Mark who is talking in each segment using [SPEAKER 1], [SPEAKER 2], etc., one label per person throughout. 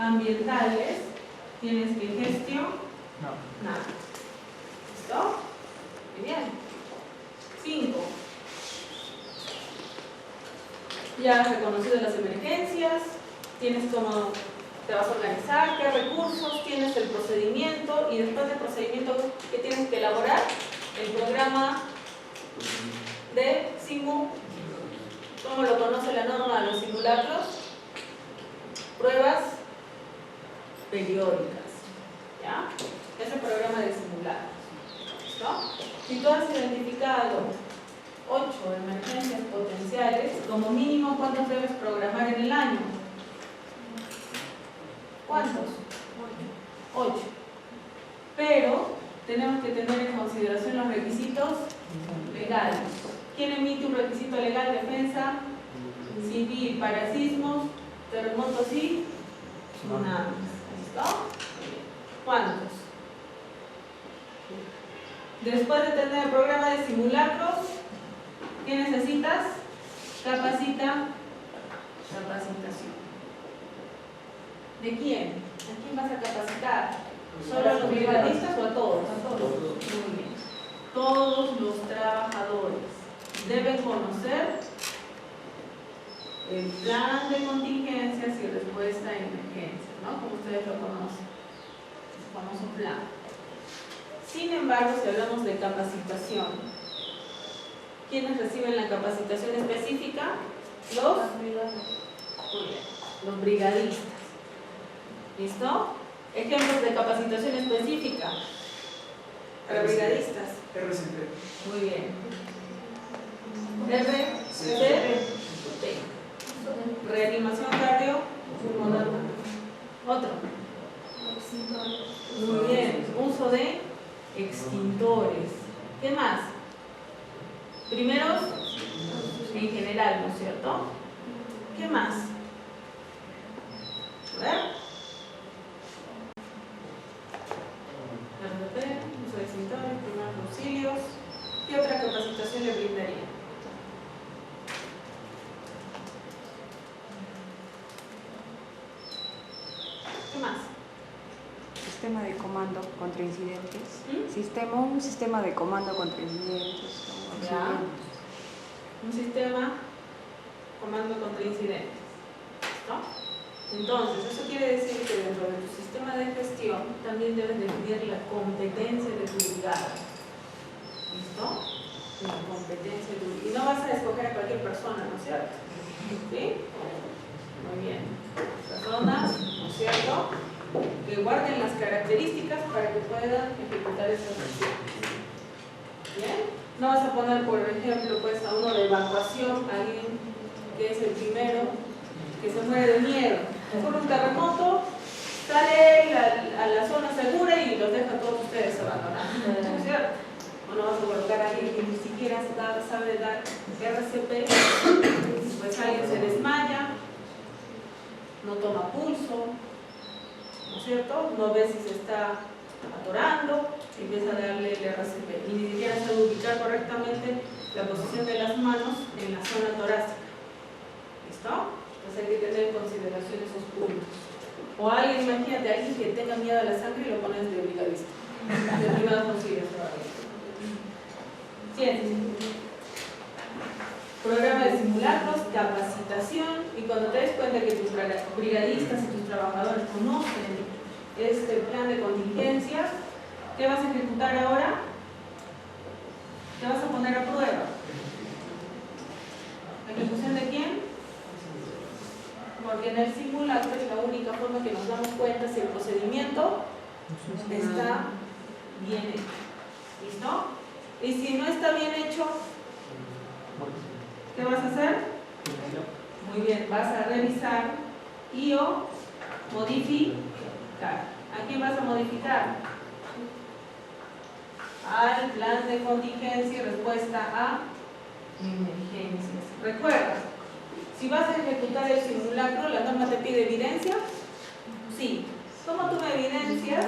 [SPEAKER 1] ambientales, tienes que gestionar. ¿Listo? Muy bien. 5. Ya has reconocido las emergencias, tienes cómo te vas a organizar, qué recursos, tienes el procedimiento y después del procedimiento, ¿qué tienes que elaborar? El programa de simu. ¿Cómo lo conoce la norma de los simulacros? Pruebas periódicas. ¿Ya? Es el programa de simulacros. ¿Listo? Si tú has identificado 8 emergencias potenciales, como mínimo, ¿cuántos debes programar en el año? ¿Cuántos? 8. Pero tenemos que tener en consideración los requisitos legales. ¿Quién emite un requisito legal? Defensa civil para sismos, terremotos y tsunamis. ¿Listo? ¿Cuántos? Después de tener el programa de simulacros, ¿qué necesitas? Capacitación. ¿De quién? ¿A quién vas a capacitar? ¿Solo a los brigadistas o a todos? A todos. Muy bien. Todos los trabajadores deben conocer el plan de contingencias y respuesta a emergencias, ¿no? Como ustedes lo conocen. El famoso plan. Sin embargo, si hablamos de capacitación, ¿quiénes reciben la capacitación específica? Los brigadistas. ¿Listo? Ejemplos de capacitación específica para brigadistas.
[SPEAKER 2] RCP.
[SPEAKER 1] Muy bien. RCP. Reanimación cardiopulmonar. Otro. Muy bien. Uso de extintores. ¿Qué más? Primeros en general, ¿no es cierto? ¿Qué más? A ver. RCP, uso de extintores, primeros auxilios. ¿Qué otra capacitación le brindaría? ¿Qué más?
[SPEAKER 3] Sistema de comando contra incidentes.
[SPEAKER 1] ¿Mm?
[SPEAKER 3] Un sistema de comando contra incidentes.
[SPEAKER 1] Ya. Un sistema comando contra incidentes. ¿No? Entonces, eso quiere decir que dentro de tu sistema de gestión también debes definir la competencia de tu brigada. ¿Listo? La competencia de tu brigada. Y no vas a escoger a cualquier persona, ¿no es cierto? ¿Sí? Muy bien. Personas, ¿no es cierto?, que guarden las características para que puedan ejecutar esas acciones. ¿Bien? No vas a poner, por ejemplo, pues a uno de evacuación, a alguien que es el primero que se muere de miedo. Ocurre un terremoto, sale él a la zona segura y los deja a todos ustedes abandonados. ¿No es cierto? O no vas a colocar a alguien que ni siquiera sabe dar RCP, pues alguien se desmaya, no toma pulso, ¿no es cierto? No ve si se está atorando, empieza a darle el RCP y ni siquiera sabe ubicar correctamente la posición de las manos en la zona torácica. ¿Listo? Entonces hay que tener en consideración esos puntos. O alguien, imagínate, alguien que tenga miedo a la sangre y lo pones de brigadista. De primeros auxilios todavía. Ciencia. Programa de simulacros, capacitación, y cuando te des cuenta que tus brigadistas y tus trabajadores conocen este plan de contingencias, ¿qué vas a ejecutar ahora? ¿Qué vas a poner a prueba? ¿Ejecución de quién? Porque en el simulacro es la única forma que nos damos cuenta si el procedimiento está bien hecho. ¿Listo? Y si no está bien hecho, ¿qué vas a hacer? Muy bien, vas a revisar y o modificar. ¿A quién vas a modificar? Al plan de contingencia y respuesta a emergencias. Recuerda, si vas a ejecutar el simulacro, la norma te pide evidencia. Sí. ¿Cómo tú me evidencias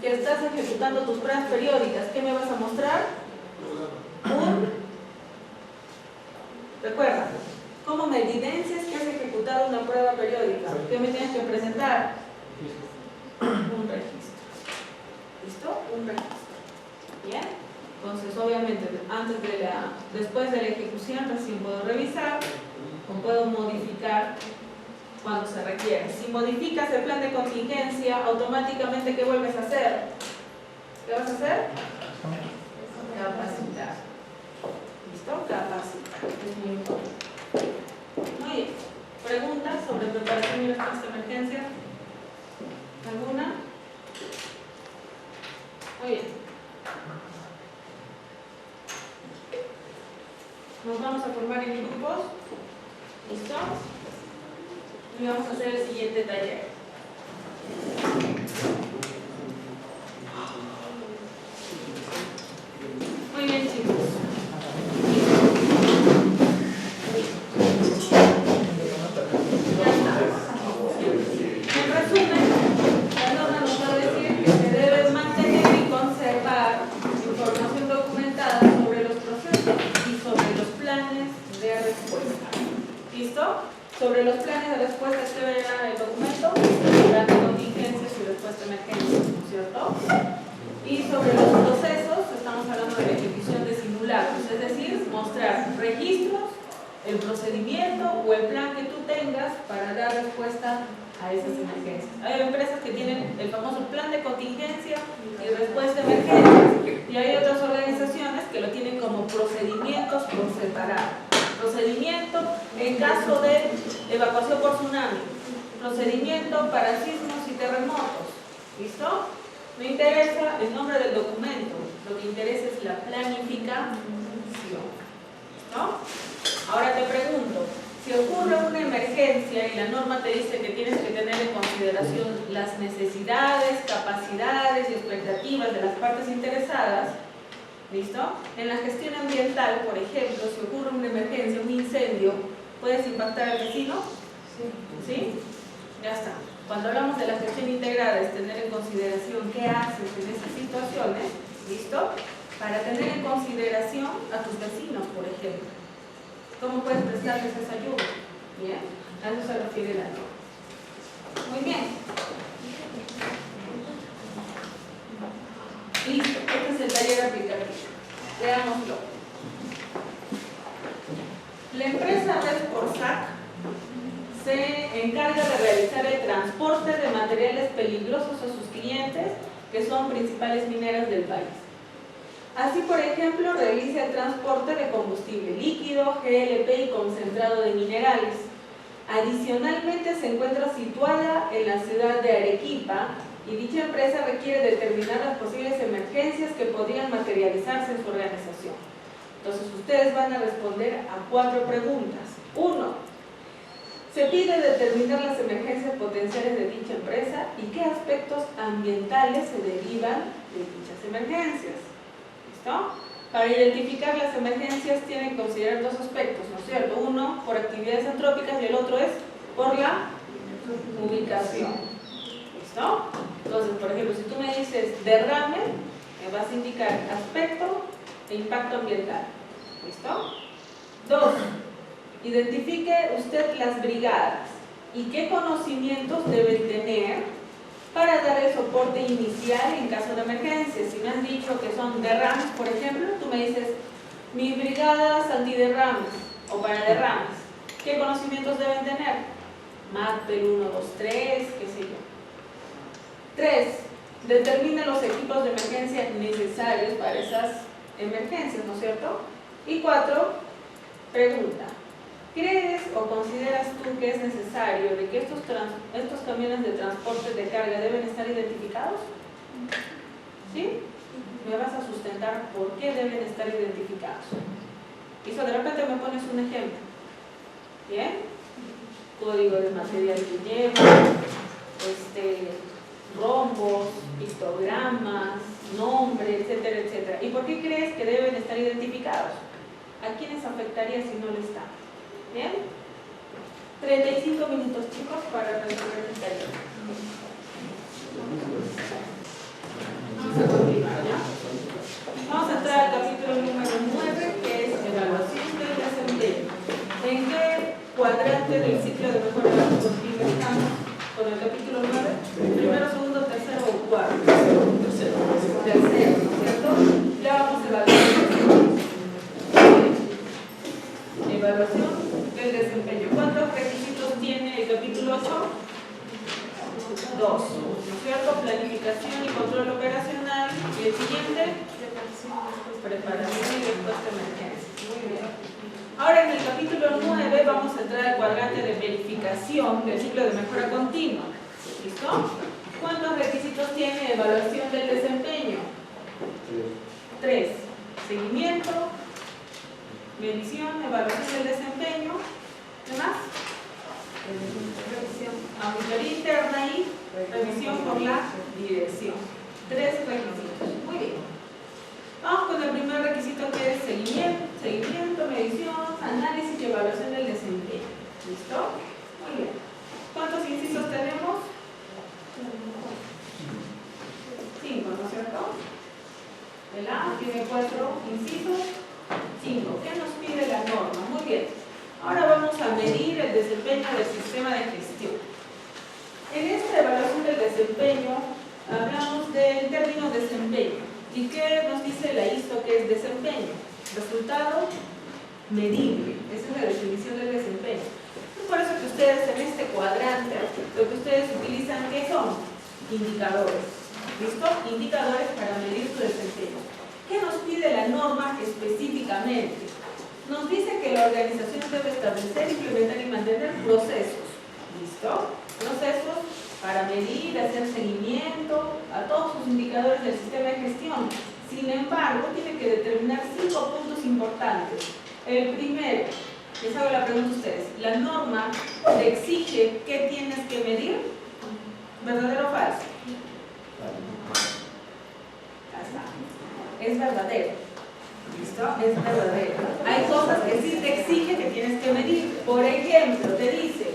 [SPEAKER 1] que estás ejecutando tus pruebas periódicas? ¿Qué me vas a mostrar? Recuerda, ¿cómo me evidencias que has ejecutado una prueba periódica? ¿Qué me tienes que presentar? después de la ejecución recién puedo revisar o puedo modificar cuando se requiere. Si modificas el plan de contingencia, automáticamente ¿qué vuelves a hacer? ¿Qué vas a hacer? Capacitar. ¿Listo? Capacitar. Es muy importante. Muy bien. ¿Preguntas sobre preparación y respuesta a emergencia? ¿Alguna? Muy bien. Nos vamos a formar en grupos. ¿Listo? Y vamos a hacer el siguiente taller. Muy bien, chicos. En resumen, la norma nos va a decir que se debe mantener y conservar información documentada sobre los procesos y sobre los planes de respuesta. ¿Listo? Sobre los planes de respuesta que verá el documento, plan de contingencias y respuesta a emergencias, ¿no es cierto? Y sobre los procesos, estamos hablando de la ejecución de simulacros, es decir, mostrar registros, el procedimiento o el plan que tú tengas para dar respuesta a esas emergencias. Hay empresas que tienen el famoso plan de contingencia y respuesta a emergencias, y hay otras organizaciones que lo tienen como procedimientos por separado. Procedimiento en caso de evacuación por tsunami, procedimiento para sismos y terremotos. ¿Listo? No interesa el nombre del documento, lo que interesa es la planificación. ¿Listo? Ahora te pregunto, si ocurre una emergencia y la norma te dice que tienes que tener en consideración las necesidades, capacidades y expectativas de las partes interesadas, ¿listo? En la gestión ambiental, por ejemplo, si ocurre una emergencia, un incendio, ¿puedes impactar al vecino? ¿Sí? Ya está. Cuando hablamos de la gestión integrada es tener en consideración qué haces en esas situaciones, ¿listo? Para tener en consideración a tus vecinos, por ejemplo. ¿Cómo puedes prestarles esa ayuda? ¿Bien? A eso se refiere la norma. Muy bien. Listo, este es el taller aplicativo. Veámoslo. La empresa Resporsac se encarga de realizar el transporte de materiales peligrosos a sus clientes, que son principales mineras del país. Así, por ejemplo, realiza el transporte de combustible líquido, GLP y concentrado de minerales. Adicionalmente, se encuentra situada en la ciudad de Arequipa, y dicha empresa requiere determinar las posibles emergencias que podrían materializarse en su organización. Entonces, ustedes van a responder a 4 preguntas. 1. Se pide determinar las emergencias potenciales de dicha empresa y qué aspectos ambientales se derivan de dichas emergencias. ¿Listo? Para identificar las emergencias tienen que considerar 2 aspectos, ¿no es cierto? Uno, por actividades antrópicas, y el otro es por la ubicación. ¿Listo? Entonces, por ejemplo, si tú me dices derrame, me vas a indicar aspecto e impacto ambiental. ¿Listo? 2. Identifique usted las brigadas y qué conocimientos deben tener para dar el soporte inicial en caso de emergencia. Si me has dicho que son derrames, por ejemplo, tú me dices, mis brigadas antiderrames o para derrames, ¿qué conocimientos deben tener? MACPEL 1, 2, 3, qué sé yo. 3. Determina los equipos de emergencia necesarios para esas emergencias, ¿no es cierto? Y 4. Pregunta. ¿Crees o consideras tú que es necesario de que estos camiones de transporte de carga deben estar identificados? ¿Sí? Me vas a sustentar por qué deben estar identificados. Y de repente me pones un ejemplo. ¿Bien? Código de material que lleva, rombos, histogramas, nombre, etcétera, etcétera. ¿Y por qué crees que deben estar identificados? ¿A quiénes afectaría si no lo están? ¿Bien? 35 minutos, chicos, para resolver el taller. Vamos a continuar, ¿ya? Vamos a entrar al capítulo número 9, que es evaluación del desempeño. ¿En qué cuadrante del ciclo de mejora continua estamos con el capítulo 9? ¿Primero, segundo, tercero o cuarto? Tercero, ¿no es cierto? Ya vamos a evaluar. 2, ¿no es cierto? Planificación y control operacional. Y el siguiente, preparación y respuesta a emergencias. Muy bien. Ahora en el capítulo 9 vamos a entrar al cuadrante de verificación del ciclo de mejora continua. ¿Listo? ¿Cuántos requisitos tiene evaluación del desempeño? 3. Seguimiento, medición, evaluación del desempeño. ¿Qué más? Revisión. Auditoría interna y revisión por la dirección. 3 requisitos. Muy bien. Vamos con el primer requisito, que es seguimiento, medición, análisis y evaluación del desempeño. ¿Listo? Muy bien. ¿Cuántos incisos tenemos? 5, ¿no es cierto? El A tiene 4 incisos. 5. ¿Qué nos pide la norma? Muy bien. Ahora vamos a medir el desempeño del sistema de gestión. En esta evaluación del desempeño hablamos del término desempeño. ¿Y qué nos dice la ISO que es desempeño? Resultado medible. Esa es la definición del desempeño. Es por eso que ustedes en este cuadrante, lo que ustedes utilizan, ¿qué son? Indicadores. ¿Listo? Indicadores para medir tu desempeño. ¿Qué nos pide la norma específicamente? Nos dice que la organización debe establecer, implementar y mantener procesos. ¿Listo? Procesos para medir, hacer seguimiento a todos sus indicadores del sistema de gestión. Sin embargo, tiene que determinar 5 puntos importantes. El primero, les hago la pregunta a ustedes, ¿la norma te exige qué tienes que medir? ¿Verdadero o falso? Es verdadero. ¿Listo? Es verdadero. Hay cosas que sí te exige que tienes que medir. Por ejemplo, te dice,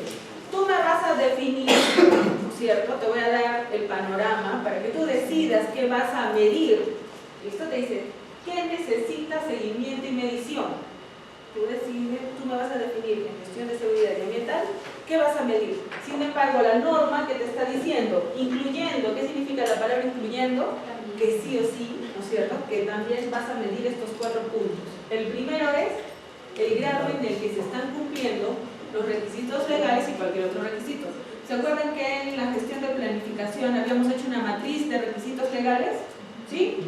[SPEAKER 1] tú me vas a definir, ¿no es cierto? Te voy a dar el panorama para que tú decidas qué vas a medir. ¿Listo? Te dice, ¿qué necesita seguimiento y medición? Tú decides, tú me vas a definir en gestión de seguridad y ambiental, ¿qué vas a medir? Sin embargo, la norma que te está diciendo, incluyendo, ¿qué significa la palabra incluyendo? Que sí o sí, ¿no es cierto? Que también vas a medir estos 4 puntos. El primero es el grado en el que se están cumpliendo los requisitos legales y cualquier otro requisito. ¿Se acuerdan que en la gestión de planificación habíamos hecho una matriz de requisitos legales? ¿Sí?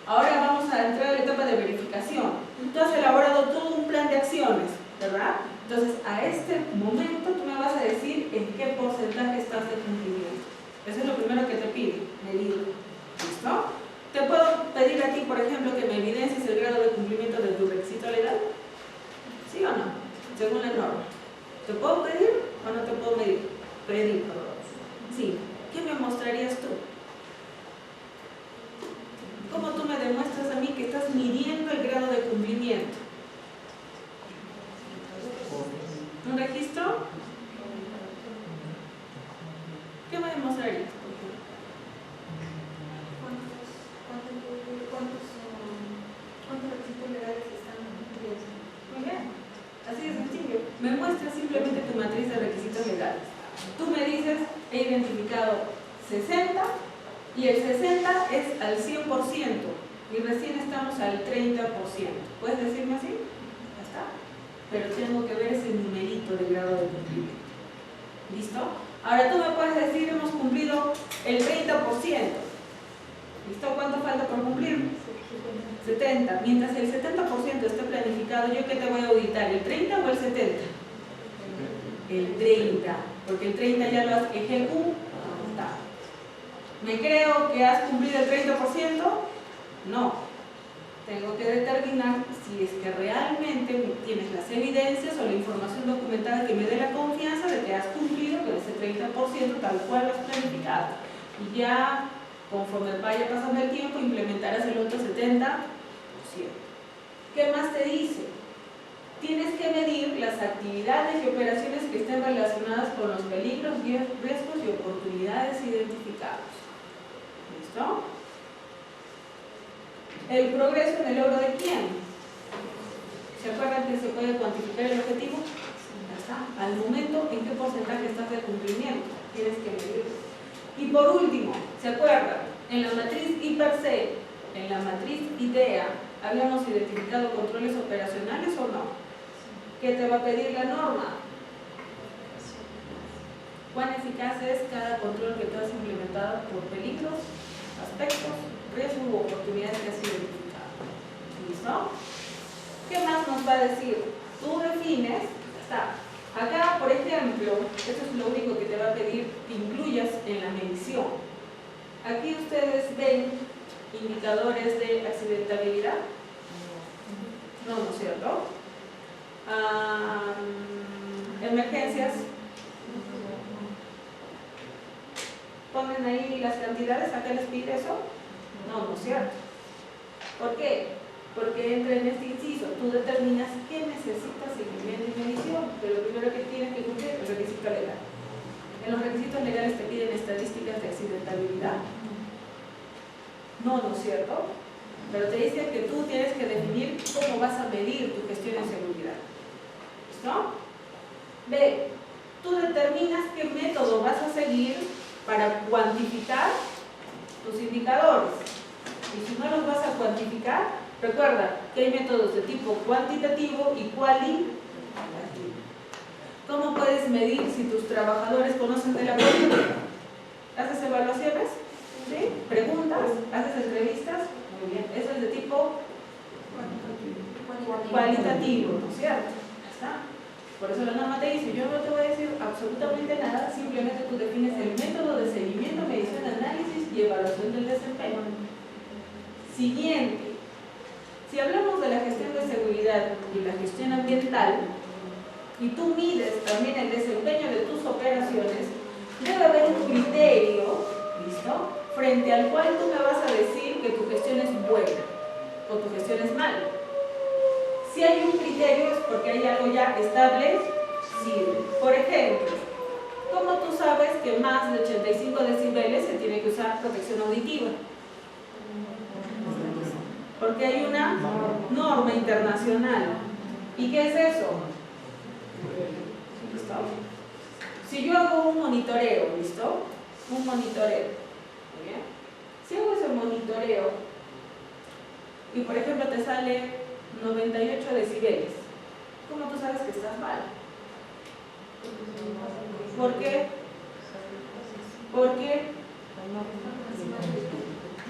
[SPEAKER 1] Ahora vamos a entrar a la etapa de verificación. Tú has elaborado todo un plan de acciones, ¿verdad? Entonces, a este momento tú me vas a decir en qué porcentaje estás de cumplimiento. Eso es lo primero que te pide, medir. ¿Listo? ¿Te puedo pedir a ti, por ejemplo, que me evidencies el grado de cumplimiento de tu requisito legal? ¿Sí o no? Según la norma. ¿Te puedo pedir o no te puedo pedir? Pedir, perdón. Sí. ¿Qué me mostrarías tú? ¿Cómo tú me demuestras a mí que estás midiendo el grado de cumplimiento? ¿Un registro? ¿Qué me demostrarías? ¿Cuántos requisitos legales están cumpliendo? Muy bien. Así de sencillo. Me muestras simplemente tu matriz de requisitos legales. Tú me dices, he identificado 60 y el 60 es al 100% y recién estamos al 30%. ¿Puedes decirme así? Ya está. Pero tengo que ver ese numerito de grado de cumplimiento. ¿Listo? Ahora tú me puedes decir, hemos cumplido el 30%. ¿Listo? ¿Cuánto falta por cumplir? 70. Mientras el 70% esté planificado, ¿yo qué te voy a auditar? ¿El 30 o el 70? El 30. Porque el 30 ya lo has ejecutado. ¿Me creo que has cumplido el 30%? No. Tengo que determinar si es que realmente tienes las evidencias o la información documentada que me dé la confianza de que has cumplido con ese 30% tal cual lo has planificado. Y ya, conforme vaya pasando el tiempo, implementarás el otro 70%. ¿Qué más te dice? Tienes que medir las actividades y operaciones que estén relacionadas con los peligros, riesgos y oportunidades identificados. ¿Listo? ¿El progreso en el logro de quién? ¿Se acuerdan que se puede cuantificar el objetivo? Ya está. Al momento, ¿en qué porcentaje estás de cumplimiento? Tienes que medirlo. Y por último, ¿se acuerdan? En la matriz I/C, en la matriz IDEA, ¿habíamos identificado controles operacionales o no? ¿Qué te va a pedir la norma? ¿Cuán eficaz es cada control que tú has implementado? oportunidades que has identificado. ¿Listo? ¿Qué más nos va a decir? Tú defines, está. Acá, por ejemplo, esto es lo único que te va a pedir que incluyas en la medición. Aquí ustedes ven indicadores de accidentabilidad. No, ¿no es cierto? Emergencias. Ponen ahí las cantidades, ¿acá les pide eso? No, no es cierto. ¿Por qué? Porque entra en este inciso, tú determinas qué necesitas seguimiento y medición, pero lo primero que tienes que cumplir es el requisito legal. En los requisitos legales te piden estadísticas de accidentabilidad. No, no es cierto. Pero te dice que tú tienes que definir cómo vas a medir tu gestión en seguridad. ¿Listo? B. Tú determinas qué método vas a seguir para cuantificar tus indicadores. Y si no los vas a cuantificar, recuerda que hay métodos de tipo cuantitativo y cualitativo. ¿Cómo puedes medir si tus trabajadores conocen de la política? ¿Haces evaluaciones? ¿Sí? ¿Preguntas? ¿Haces entrevistas? Muy bien. Eso es de tipo cualitativo, ¿no es cierto? Ya está. Por eso la norma te dice, yo no te voy a decir absolutamente nada, simplemente tú defines el método de seguimiento, medición, análisis y evaluación del desempeño. Siguiente. Si hablamos de la gestión de seguridad y la gestión ambiental, y tú mides también el desempeño de tus operaciones, debe haber un criterio, ¿listo?, frente al cual tú me vas a decir que tu gestión es buena o tu gestión es mala. Si hay un criterio es porque hay algo ya establecido. Por ejemplo, ¿cómo tú sabes que más de 85 decibeles se tiene que usar protección auditiva? Porque hay una norma internacional. ¿Y qué es eso? ¿Listo? Si yo hago un monitoreo, ¿listo? Un monitoreo. ¿Muy bien? Si hago ese monitoreo y por ejemplo te sale 98 decibeles, ¿cómo tú sabes que estás mal? ¿Por qué? Porque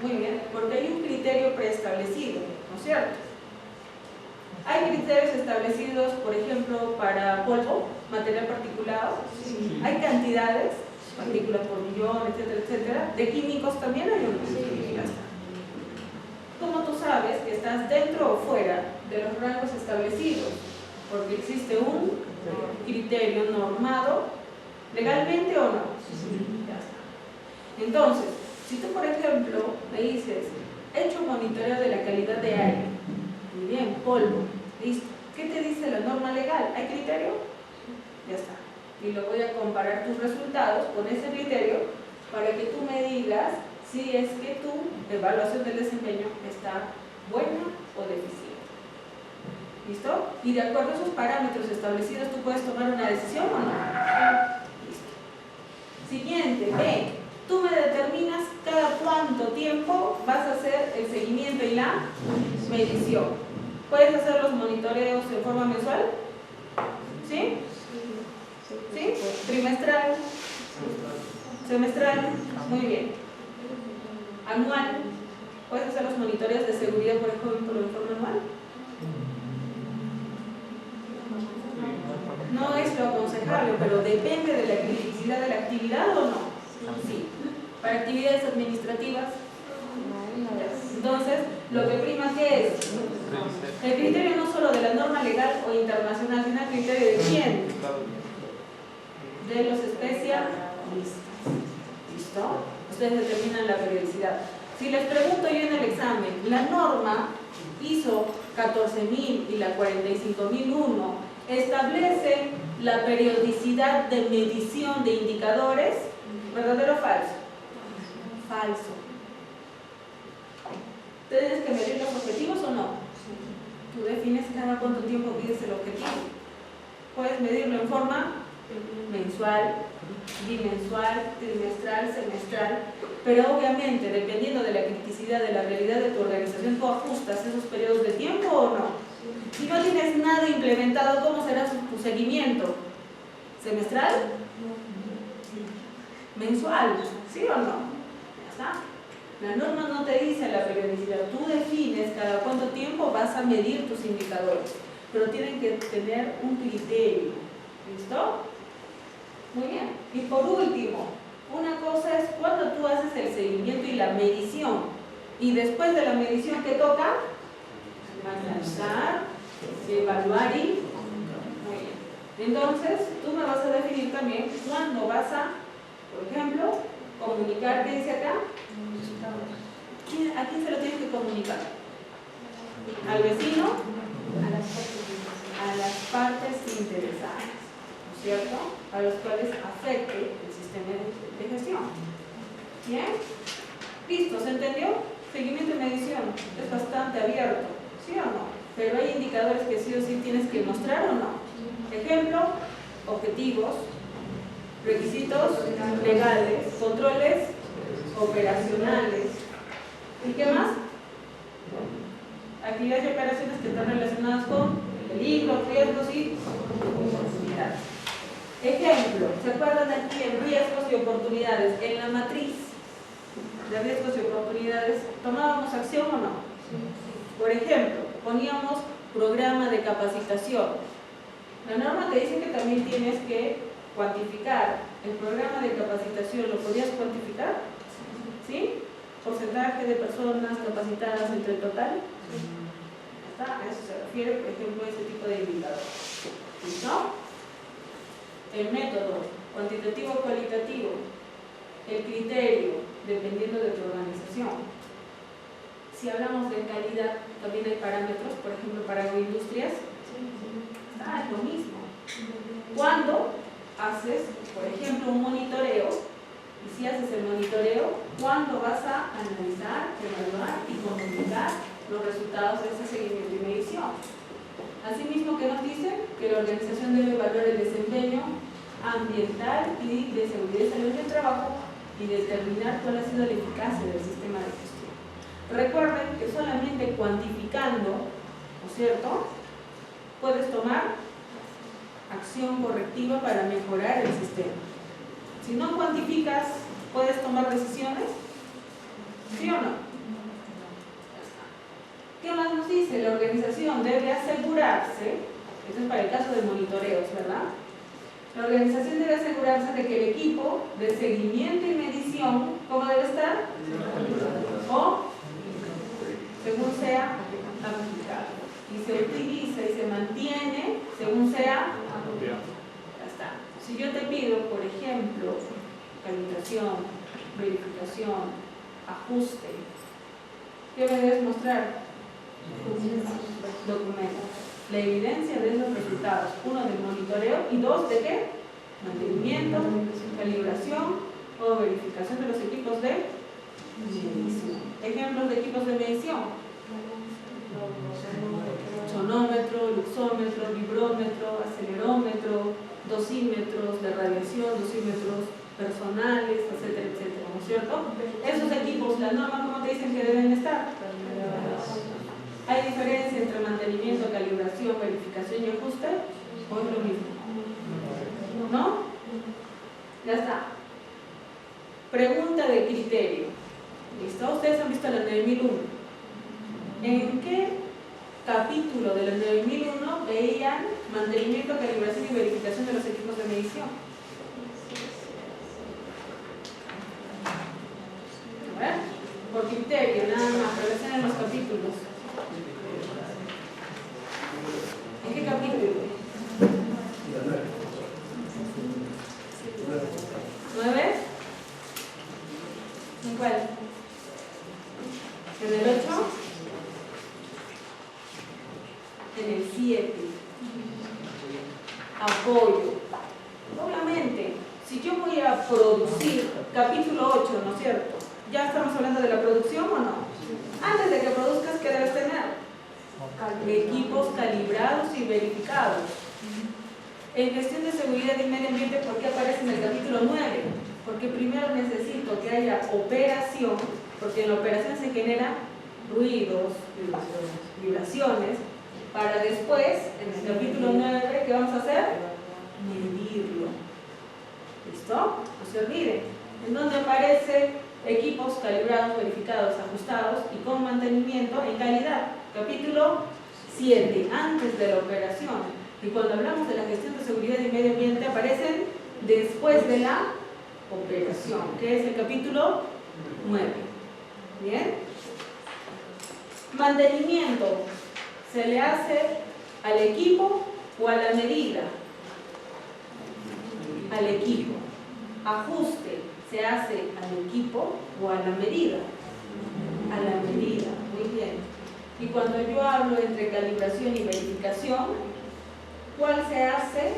[SPEAKER 1] muy bien, porque hay un criterio preestablecido, ¿no es cierto? Hay criterios establecidos, por ejemplo, para polvo, material particulado, sí. Hay cantidades, partículas por millón, etcétera, etcétera. De químicos también hay unos. Sí. Ya está. ¿Cómo tú sabes que estás dentro o fuera de los rangos establecidos? Porque existe un criterio normado legalmente o no. Sí. Ya está. Entonces, si tú, por ejemplo, me dices, he hecho monitoreo de la calidad de aire, muy bien, polvo, listo. ¿Qué te dice la norma legal? ¿Hay criterio? Ya está. Y lo voy a comparar tus resultados con ese criterio para que tú me digas si es que tu evaluación del desempeño está buena o deficiente. ¿Listo? Y de acuerdo a esos parámetros establecidos, ¿tú puedes tomar una decisión o no? Listo. Siguiente, B. Tú me determinas cada cuánto tiempo vas a hacer el seguimiento y la medición. ¿Puedes hacer los monitoreos en forma mensual? ¿Sí? ¿Sí? ¿Trimestral? ¿Semestral? Muy bien. ¿Anual? ¿Puedes hacer los monitoreos de seguridad, por ejemplo, en forma anual? No es lo aconsejable, pero depende de la criticidad de la actividad o no. Sí. Para actividades administrativas. Entonces, lo que prima, ¿qué es? El criterio no solo de la norma legal o internacional, sino el criterio de quién? De los especialistas. ¿Listo? Ustedes determinan la periodicidad. Si les pregunto yo en el examen, la norma ISO 14000 y la 45001 establece la periodicidad de medición de indicadores, ¿verdadero o falso? Falso. ¿Tienes que medir los objetivos o no? Tú defines cada cuánto tiempo pides el objetivo. Puedes medirlo en forma mensual, bimensual, trimestral, semestral, pero obviamente dependiendo de la criticidad de la realidad de tu organización, tú ajustas esos periodos de tiempo o no. Si no tienes nada implementado, ¿cómo será tu seguimiento? ¿Semestral? ¿Mensual? ¿Sí o no? Ya está. La norma no te dice la periodicidad, tú defines cada cuánto tiempo vas a medir tus indicadores, pero tienen que tener un criterio. ¿Listo? Muy bien. Y por último, una cosa es cuando tú haces el seguimiento y la medición, y después de la medición, ¿qué toca? Analizar, evaluar y... Muy bien. Entonces, tú me vas a definir también cuándo vas a, por ejemplo, comunicar, ¿qué dice acá? ¿A quién se lo tienes que comunicar? ¿Al vecino? A las partes interesadas, ¿no es cierto? A los cuales afecte el sistema de gestión. ¿Bien? ¿Listo? ¿Se entendió? Seguimiento y medición es bastante abierto, ¿sí o no? Pero hay indicadores que sí o sí tienes que mostrar o no. Ejemplo, objetivos, requisitos legales, controles operacionales. ¿Y qué más? Actividades y operaciones que están relacionadas con peligros, riesgos y oportunidades. Ejemplo, ¿se acuerdan aquí en riesgos y oportunidades? En la matriz de riesgos y oportunidades, ¿tomábamos acción o no? Por ejemplo, poníamos programa de capacitación. La norma te dice que también tienes que cuantificar. ¿El programa de capacitación lo podías cuantificar? ¿Sí? ¿Porcentaje de personas capacitadas entre el total? ¿Está? A eso se refiere, por ejemplo, a ese tipo de indicador. ¿Listo? El método, cuantitativo o cualitativo. El criterio, dependiendo de tu organización. Si hablamos de calidad, también hay parámetros, por ejemplo, para agroindustrias. Es lo mismo. Cuando haces, por ejemplo, un monitoreo, y si haces el monitoreo, ¿cuándo vas a analizar, evaluar y comunicar los resultados de ese seguimiento y medición? Asimismo, ¿qué nos dice? Que la organización debe evaluar el desempeño ambiental y de seguridad y salud del trabajo y determinar cuál ha sido la eficacia del sistema de gestión. Recuerden que solamente cuantificando, ¿no es cierto?, puedes tomar acción correctiva para mejorar el sistema. Si no cuantificas, ¿puedes tomar decisiones? ¿Sí o no? ¿Qué más nos dice? La organización debe asegurarse, esto es para el caso de monitoreos, ¿verdad? La organización debe asegurarse de que el equipo de seguimiento y medición, ¿cómo debe estar? O según sea aplicado. Y se utiliza y se mantiene según sea apropiado. Ya está. Si yo te pido, por ejemplo, calibración, verificación, ajuste, ¿qué me debes mostrar? Documentos. La evidencia de los resultados. Uno, del monitoreo, y dos, ¿de qué? Mantenimiento, calibración o verificación de los equipos de medición. Ejemplos de equipos de medición: sonómetro, luxómetro, vibrómetro, acelerómetro, dosímetros de radiación, dosímetros personales, etcétera, etcétera, ¿no es cierto? Esos equipos, la norma, ¿cómo te dicen que deben estar? ¿Hay diferencia entre mantenimiento, calibración, verificación y ajuste? ¿O es lo mismo? ¿No? Ya está. Pregunta de criterio. ¿Listo? Ustedes han visto la 9001. ¿En qué capítulo de la 9001 veían mantenimiento, calibración y verificación de los equipos de medición? A ver, por criterio, nada más, relacionen los capítulos. ¿En qué capítulo? 9. ¿En cuál? ¿En el 8? En el 7. Apoyo. Obviamente, si yo voy a producir, capítulo 8, ¿no es cierto? ¿Ya estamos hablando de la producción o no? Antes de que produzcas, ¿qué debes tener? Equipos calibrados y verificados. En gestión de seguridad y medio ambiente, ¿por qué aparece en el capítulo 9? Porque primero necesito que haya operación, porque en la operación se generan ruidos, vibraciones, para después, en el capítulo 9, ¿qué vamos a hacer? Medirlo. ¿Listo? No se olviden. ¿En dónde aparece equipos calibrados, verificados, ajustados y con mantenimiento en calidad. Capítulo 7, antes de la operación. Y cuando hablamos de la gestión de seguridad y medio ambiente, aparecen después de la operación, que es el capítulo 9. ¿Bien? Mantenimiento se le hace al equipo o a la medida. Al equipo. Ajuste se hace al equipo o a la medida. A la medida, muy bien. Y cuando yo hablo entre calibración y verificación, ¿cuál se hace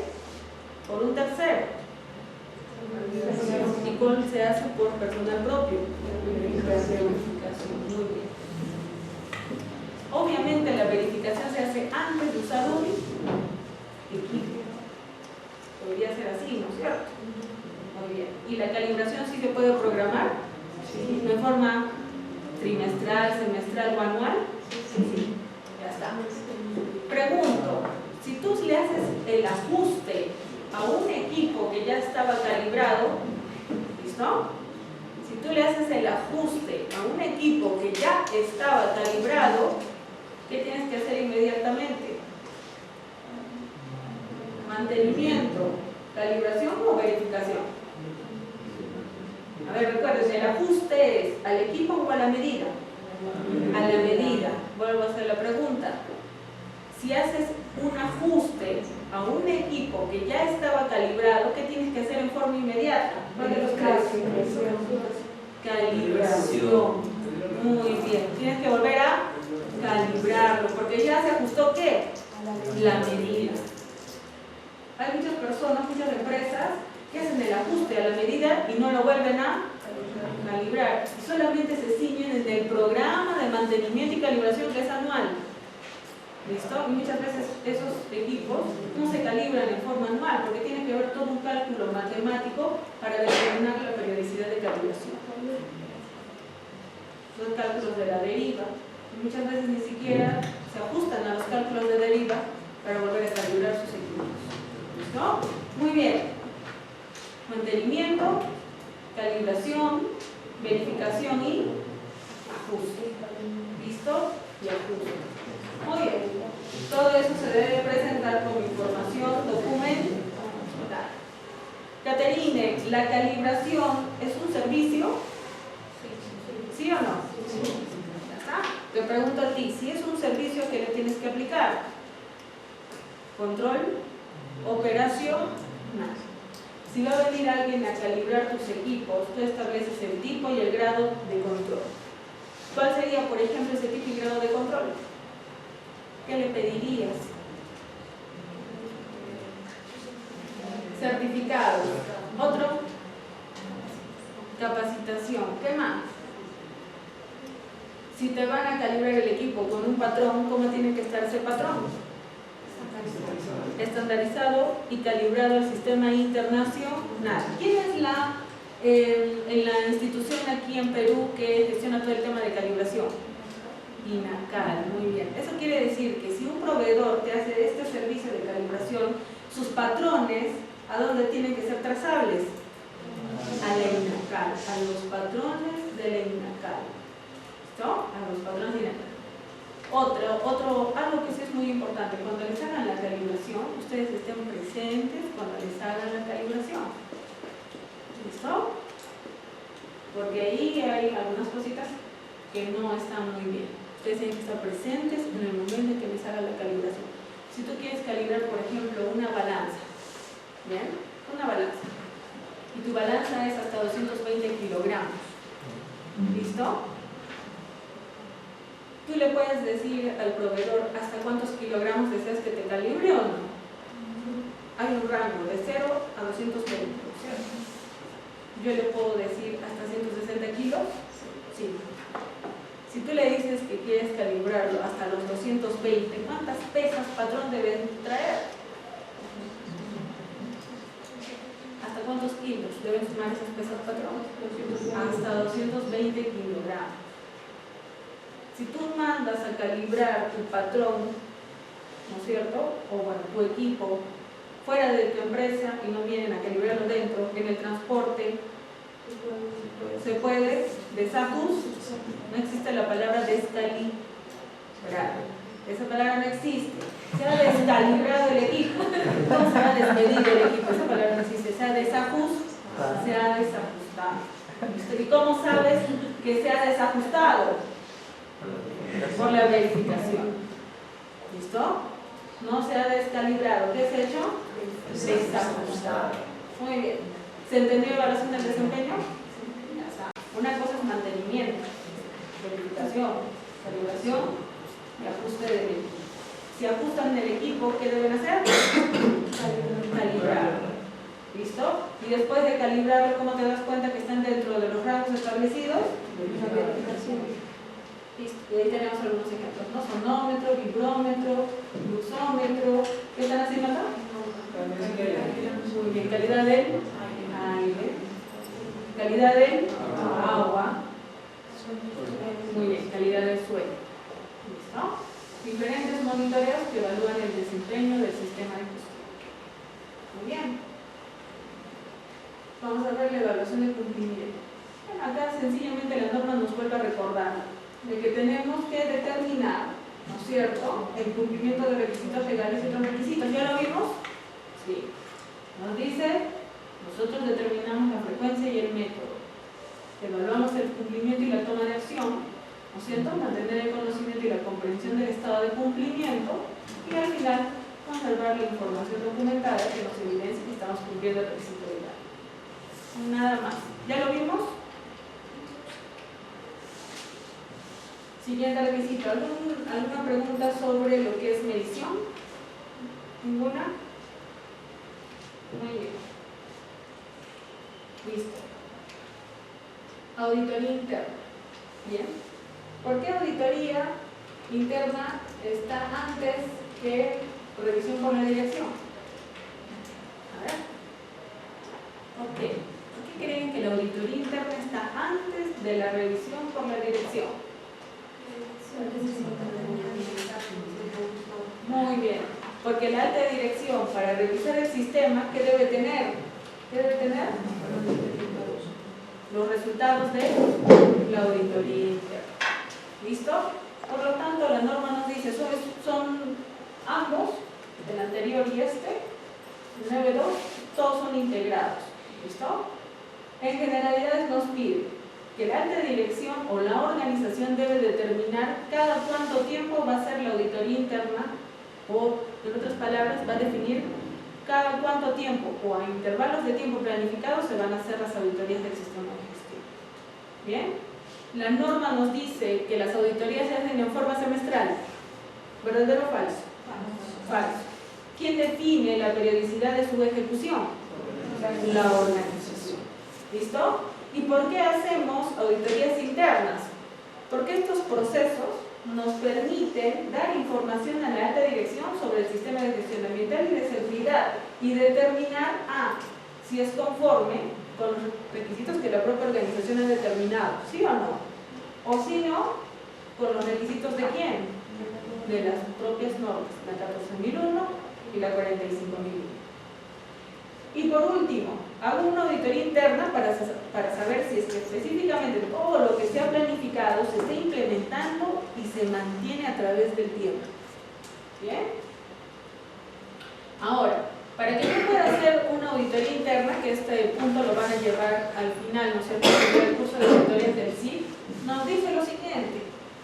[SPEAKER 1] por un tercero? ¿Y cuál se hace por personal propio? Verificación, muy bien. Obviamente la verificación se hace antes de usar un equipo. Podría ser así, ¿no es cierto? Muy bien. ¿Y la calibración sí se puede programar? Sí. ¿De forma trimestral, semestral o anual? Sí. Ya está. Pregunto, si tú le haces el ajuste a un equipo que ya estaba calibrado, ¿listo? Si tú le haces el ajuste a un equipo que ya estaba calibrado, ¿qué tienes que hacer inmediatamente? Mantenimiento, calibración o verificación. A ver, recuerden, el ajuste es al equipo o a la medida. A la medida. Vuelvo a hacer la pregunta. Si haces un ajuste a un equipo que ya estaba calibrado, ¿qué tienes que hacer en forma inmediata? ¿Cuál de los tres? Calibración. Muy bien. Tienes que volver a calibrarlo, porque ya se ajustó ¿qué? La medida. Hay muchas personas, muchas empresas que hacen el ajuste a la medida y no lo vuelven a calibrar. Solamente se ciñen en el programa de mantenimiento y calibración que es anual. ¿Listo? Y muchas veces esos equipos no se calibran en forma anual porque tiene que haber todo un cálculo matemático para determinar la periodicidad de calibración. Son cálculos de la deriva. Y muchas veces ni siquiera se ajustan a los cálculos de deriva para volver a calibrar sus equipos. ¿Listo? Muy bien. Mantenimiento, calibración, verificación y ajuste. ¿Listo? Y ajuste. Muy bien. Todo eso se debe presentar como información documental. Caterine, ¿la calibración es un servicio? ¿Sí o no? ¿Ya está? Te pregunto a ti, si es un servicio que le tienes que aplicar, control, operación, nada. Si va a venir alguien a calibrar tus equipos, tú estableces el tipo y el grado de control. ¿Cuál sería, por ejemplo, ese tipo y grado de control? ¿Qué le pedirías? Certificados. Otro, capacitación. ¿Qué más? Si te van a calibrar el equipo con un patrón, ¿cómo tiene que estar ese patrón? Estandarizado y calibrado al sistema internacional. ¿Quién es en la institución aquí en Perú que gestiona todo el tema de calibración? INACAL, muy bien. Eso quiere decir que si un proveedor te hace este servicio de calibración, sus patrones, ¿a dónde tienen que ser trazables? A la INACAL, a los patrones de la INACAL. ¿Listo? A los patrones de INACAL. Algo que sí es muy importante, cuando les hagan la calibración, ustedes estén presentes cuando les hagan la calibración. ¿Listo? Porque ahí hay algunas cositas que no están muy bien. Ustedes tienen que estar presentes en el momento en que les hagan la calibración. Si tú quieres calibrar, por ejemplo, una balanza, ¿bien? Una balanza. Y tu balanza es hasta 220 kilogramos. ¿Listo? Tú le puedes decir al proveedor hasta cuántos kilogramos deseas que te calibre o no. Hay un rango de 0 a 220, ¿cierto? Yo le puedo decir hasta 160 kilos. Sí. Si tú le dices que quieres calibrarlo hasta los 220, ¿cuántas pesas patrón deben traer? ¿Hasta cuántos kilos deben sumar esas pesas patrón? Hasta 220 kilogramos. Si tú mandas a calibrar tu patrón, ¿no es cierto? O bueno, tu equipo, fuera de tu empresa y no vienen a calibrarlo dentro, en el transporte, ¿se puede? no existe la palabra descalibrado. Esa palabra no existe. Se ha descalibrado el equipo. ¿Cómo se ha desmedido el equipo? Esa palabra no existe. Se ha desajustado. Se ha desajustado. ¿Y cómo sabes que se ha desajustado? Por la verificación. ¿Listo? No se ha descalibrado. ¿Qué se ha hecho? Desajustado. Muy bien. ¿Se entendió evaluación del desempeño? Una cosa es mantenimiento, verificación, calibración y ajuste del equipo. Si ajustan el equipo, ¿qué deben hacer? Calibrarlo. ¿Listo? Y después de calibrarlo, ¿cómo te das cuenta que están dentro de los rangos establecidos? La verificación. ¿Listo? Y ahí tenemos algunos ejemplos, ¿no? Sonómetro, vibrómetro, fluxómetro. ¿Qué están haciendo acá? Muy bien. Calidad del aire. Calidad del agua. Muy bien. Calidad del suelo. ¿Listo? Diferentes monitoreos que evalúan el desempeño del sistema de gestión. Muy bien. Vamos a ver la evaluación de cumplimiento. Bueno, acá sencillamente la norma nos vuelve a recordar de que tenemos que determinar, ¿no es cierto?, el cumplimiento de requisitos legales y otros requisitos. ¿Ya lo vimos? Sí. Nos dice, nosotros determinamos la frecuencia y el método. Evaluamos el cumplimiento y la toma de acción, ¿no es cierto?, mantener el conocimiento y la comprensión del estado de cumplimiento y al final conservar la información documentada que nos evidencia que estamos cumpliendo el requisito legal. Nada más. ¿Ya lo vimos? Siguiente requisito. ¿Alguna pregunta sobre lo que es medición? ¿Ninguna? Muy bien. Listo. Auditoría interna. Bien. ¿Por qué auditoría interna está antes que revisión por la dirección? A ver. ¿Por qué? ¿Por qué creen que la auditoría interna está antes de la revisión por la dirección? Muy bien, porque la alta dirección para revisar el sistema, ¿qué debe tener? ¿Qué debe tener? Los resultados de la auditoría interna. ¿Listo? Por lo tanto, la norma nos dice, son ambos, el anterior y este, el 9.2, todos son integrados. ¿Listo? En generalidades nos pide que la alta dirección o la organización debe determinar cada cuánto tiempo va a ser la auditoría interna, o en otras palabras va a definir cada cuánto tiempo o a intervalos de tiempo planificados se van a hacer las auditorías del sistema de gestión. ¿Bien? La norma nos dice que las auditorías se hacen en forma semestral. ¿Verdadero o falso? Falso. ¿Quién define la periodicidad de su ejecución? La organización. ¿Listo? ¿Y por qué hacemos auditorías internas? Porque estos procesos nos permiten dar información a la alta dirección sobre el sistema de gestión ambiental y de seguridad y determinar si es conforme con los requisitos que la propia organización ha determinado, ¿sí o no? O si no, con los requisitos de quién? De las propias normas, la 14.001 y la 45.001. Y por último, hago una auditoría interna para saber si es que específicamente todo lo que se ha planificado se está implementando y se mantiene a través del tiempo. ¿Bien? Ahora, para que yo pueda hacer una auditoría interna, que este punto lo van a llevar al final, ¿no es cierto?, del curso de auditoría del CIF, nos dice lo siguiente: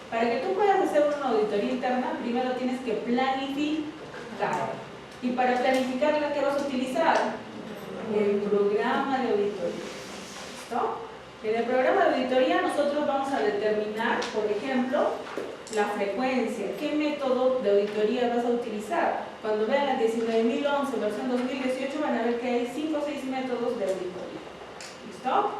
[SPEAKER 1] para que tú puedas hacer una auditoría interna, primero tienes que planificar. Y para planificarla, ¿qué vas a utilizar? El programa de auditoría. ¿Listo? En el programa de auditoría nosotros vamos a determinar, por ejemplo, la frecuencia. ¿Qué método de auditoría vas a utilizar? Cuando vean la 19.011 versión 2018 van a ver que hay 5 o 6 métodos de auditoría. ¿Listo?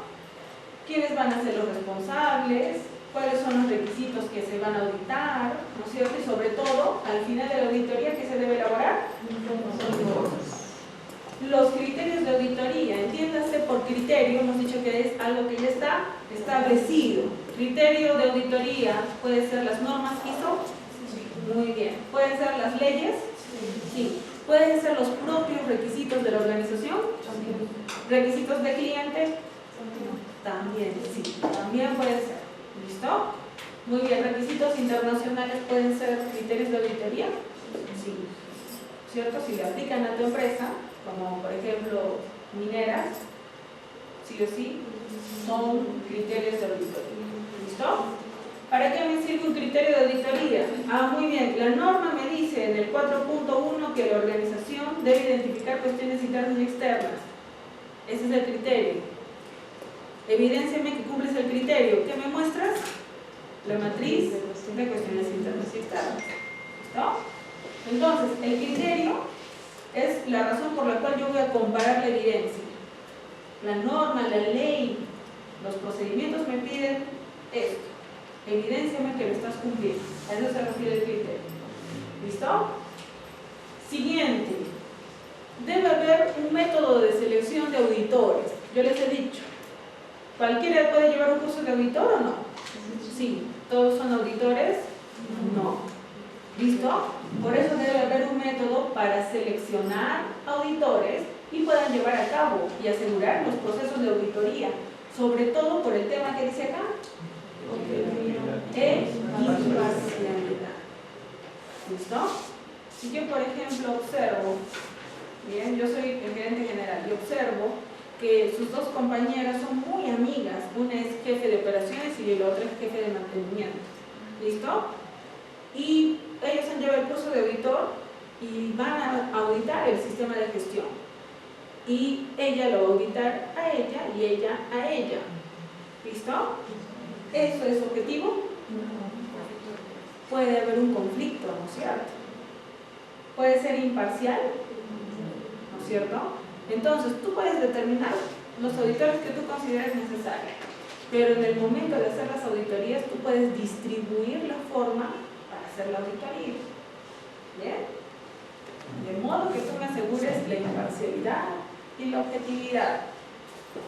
[SPEAKER 1] ¿Quiénes van a ser los responsables? ¿Cuáles son los requisitos que se van a auditar? ¿No es cierto? Y sobre todo, al final de la auditoría, ¿qué se debe elaborar? Los criterios de auditoría, entiéndase por criterio, hemos dicho que es algo que ya está establecido. Criterio de auditoría puede ser las normas ISO, muy bien. ¿Pueden ser las leyes? Sí. ¿Pueden ser los propios requisitos de la organización? ¿Requisitos de cliente? También, sí, también puede ser. ¿Listo? Muy bien, requisitos internacionales pueden ser criterios de auditoría. Sí. ¿Cierto? Si le aplican a tu empresa, como por ejemplo mineras, sí o sí, son criterios de auditoría. ¿Listo? ¿Para qué me sirve un criterio de auditoría? Ah, muy bien, la norma me dice en el 4.1 que la organización debe identificar cuestiones internas y externas. Ese es el criterio. Evidénciame que cumples el criterio. ¿Qué me muestras? La matriz de cuestiones internas y externas. ¿Listo? Entonces, el criterio es la razón por la cual yo voy a comparar la evidencia. La norma, la ley, los procedimientos me piden esto. Evidénciame que lo estás cumpliendo. A eso se refiere el criterio. ¿Listo? Siguiente. Debe haber un método de selección de auditores. Yo les he dicho, ¿cualquiera puede llevar un curso de auditor o no? Sí. ¿Todos son auditores? No. ¿Listo? Por eso debe haber un método para seleccionar auditores y puedan llevar a cabo y asegurar los procesos de auditoría, sobre todo por el tema que dice acá, imparcialidad. ¿Listo? Si yo, por ejemplo, observo, bien, yo soy el gerente general y observo que sus dos compañeras son muy amigas, una es jefe de operaciones y la otra es jefe de mantenimiento. ¿Listo? Y ellos han llevado el curso de auditor y van a auditar el sistema de gestión. Y ella lo va a auditar a ella y ella a ella. ¿Listo? ¿Eso es objetivo? Puede haber un conflicto, ¿no es cierto? Puede ser imparcial, ¿no es cierto? Entonces, tú puedes determinar los auditores que tú consideres necesarios, pero en el momento de hacer las auditorías, tú puedes distribuir la forma para hacer la auditoría. ¿Bien? De modo que tú me asegures la imparcialidad y la objetividad.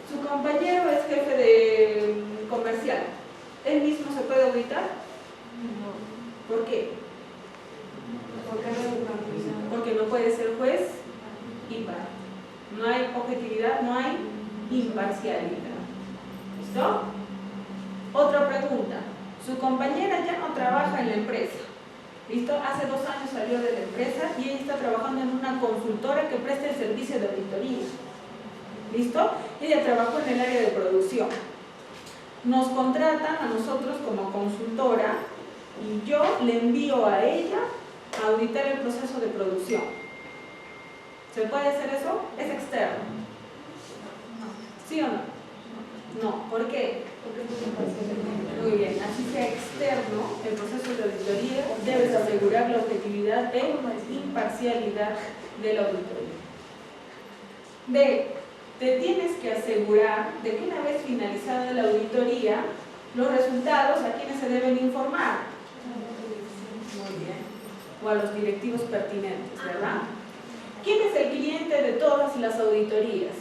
[SPEAKER 1] Su compañero es jefe de comercial. ¿Él mismo se puede auditar? No. ¿Por qué? Porque no puede ser juez y parte. No hay objetividad, no hay imparcialidad. ¿Listo? Otra pregunta. Su compañera ya no trabaja en la empresa. ¿Listo? Hace 2 años salió de la empresa y ella está trabajando en una consultora que presta el servicio de auditoría. ¿Listo? Ella trabajó en el área de producción. Nos contratan a nosotros como consultora y yo le envío a ella a auditar el proceso de producción. ¿Se puede hacer eso? Es externo. ¿Sí o no? No. ¿Por qué? Muy bien. Así sea externo, el proceso de auditoría debes asegurar la objetividad e imparcialidad de la auditoría. B. Te tienes que asegurar de que una vez finalizada la auditoría, los resultados a quienes se deben informar. Muy bien. O a los directivos pertinentes, ¿verdad? ¿Quién es el cliente de todas las auditorías?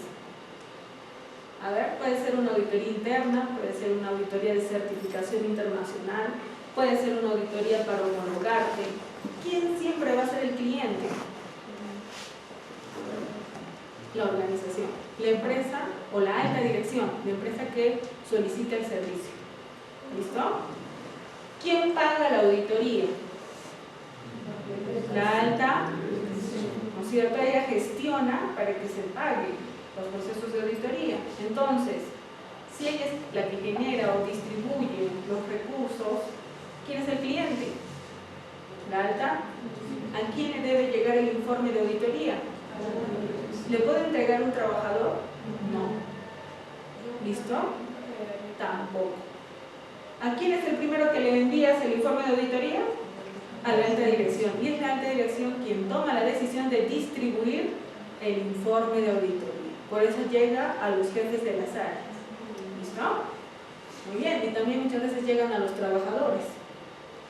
[SPEAKER 1] A ver, puede ser una auditoría interna, puede ser una auditoría de certificación internacional, puede ser una auditoría para homologarte. ¿Quién siempre va a ser el cliente? La organización, la empresa o la alta dirección, la empresa que solicita el servicio. ¿Listo? ¿Quién paga la auditoría? La alta, ¿no es cierto? Ella gestiona para que se pague los procesos de auditoría. Entonces, si ella es la que genera o distribuye los recursos, ¿quién es el cliente? La alta. ¿A quién le debe llegar el informe de auditoría? ¿Le puede entregar un trabajador? No. ¿Listo? Tampoco. ¿A quién es el primero que le envías el informe de auditoría? A la alta dirección. Y es la alta dirección quien toma la decisión de distribuir el informe de auditoría. Por eso llega a los jefes de las áreas. ¿Listo? Muy bien. Y también muchas veces llegan a los trabajadores.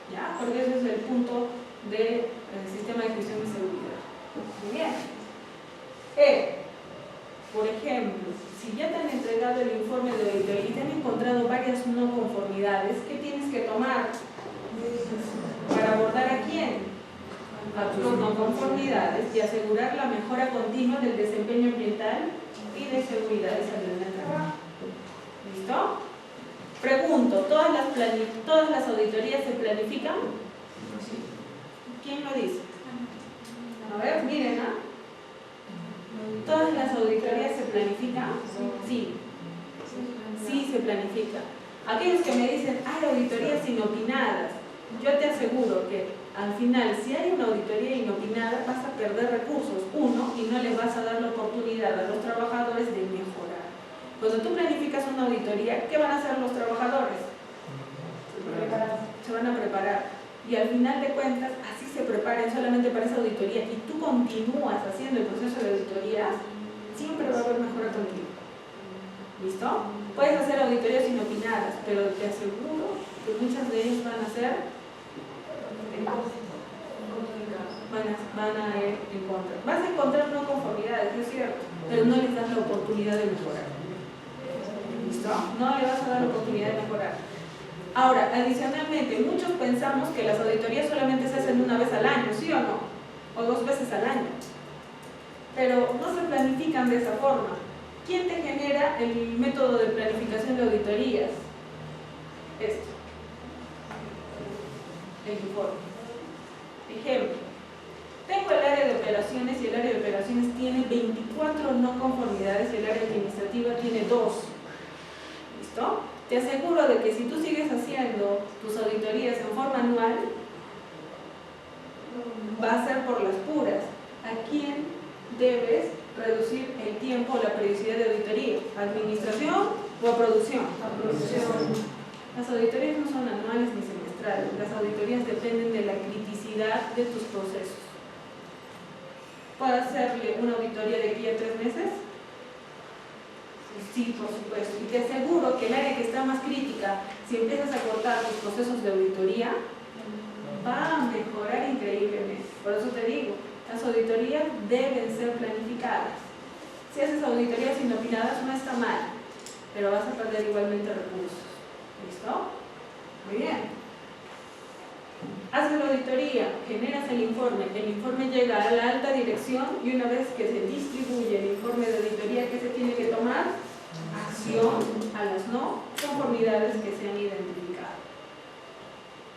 [SPEAKER 1] ¿Ya? Porque ese es el punto del sistema de gestión de seguridad. Muy bien. Por ejemplo, si ya te han entregado el informe de auditoría y te han encontrado varias no conformidades, ¿qué tienes que tomar? ¿Para abordar a quién? A tus no conformidades y asegurar la mejora continua del desempeño ambiental y de seguridad y salud en el trabajo. ¿Listo? ¿Listo? Pregunto, ¿todas las auditorías se planifican? ¿Quién lo dice? A ver, miren, ¿ah? ¿Todas las auditorías se planifican? Sí. Sí se planifica. Aquellos que me dicen, hay auditorías inopinadas, yo te aseguro que al final, si hay una auditoría inopinada, vas a perder recursos, uno, y no les vas a dar la oportunidad a los trabajadores de mejorar. Cuando tú planificas una auditoría, ¿qué van a hacer los trabajadores? Se van a preparar. Y al final de cuentas, así se preparen solamente para esa auditoría y tú continúas haciendo el proceso de auditorías, siempre va a haber mejora contigo. ¿Listo? Puedes hacer auditorías inopinadas, pero te aseguro que muchas de ellas van a ser van a ir en contra. Vas a encontrar no conformidades, es cierto, pero no les das la oportunidad de mejorar. ¿Listo? No le vas a dar la oportunidad de mejorar. Ahora, adicionalmente, muchos pensamos que las auditorías solamente se hacen una vez al año, ¿sí o no? O 2 veces al año. Pero no se planifican de esa forma. ¿Quién te genera el método de planificación de auditorías? Esto. El informe. Ejemplo. Tengo el área de operaciones y el área de operaciones tiene 24 no conformidades y el área administrativa tiene 2. ¿Listo? Te aseguro de que si tú sigues haciendo tus auditorías en forma anual, va a ser por las puras. ¿A quién debes reducir el tiempo o la periodicidad de auditoría? ¿A administración o a producción? A producción. Las auditorías no son anuales ni semestrales. Las auditorías dependen de la criticidad de tus procesos. ¿Puedo hacerle una auditoría de aquí a 3 meses? Sí, por supuesto. Y te aseguro que el área que está más crítica, si empiezas a cortar tus procesos de auditoría, va a mejorar increíblemente. Por eso te digo, las auditorías deben ser planificadas. Si haces auditorías inopinadas no está mal, pero vas a perder igualmente recursos. ¿Listo? Muy bien. Haces la auditoría, generas el informe llega a la alta dirección y una vez que se distribuye el informe de auditoría, ¿qué se tiene que tomar? Acción a las no conformidades que se han identificado.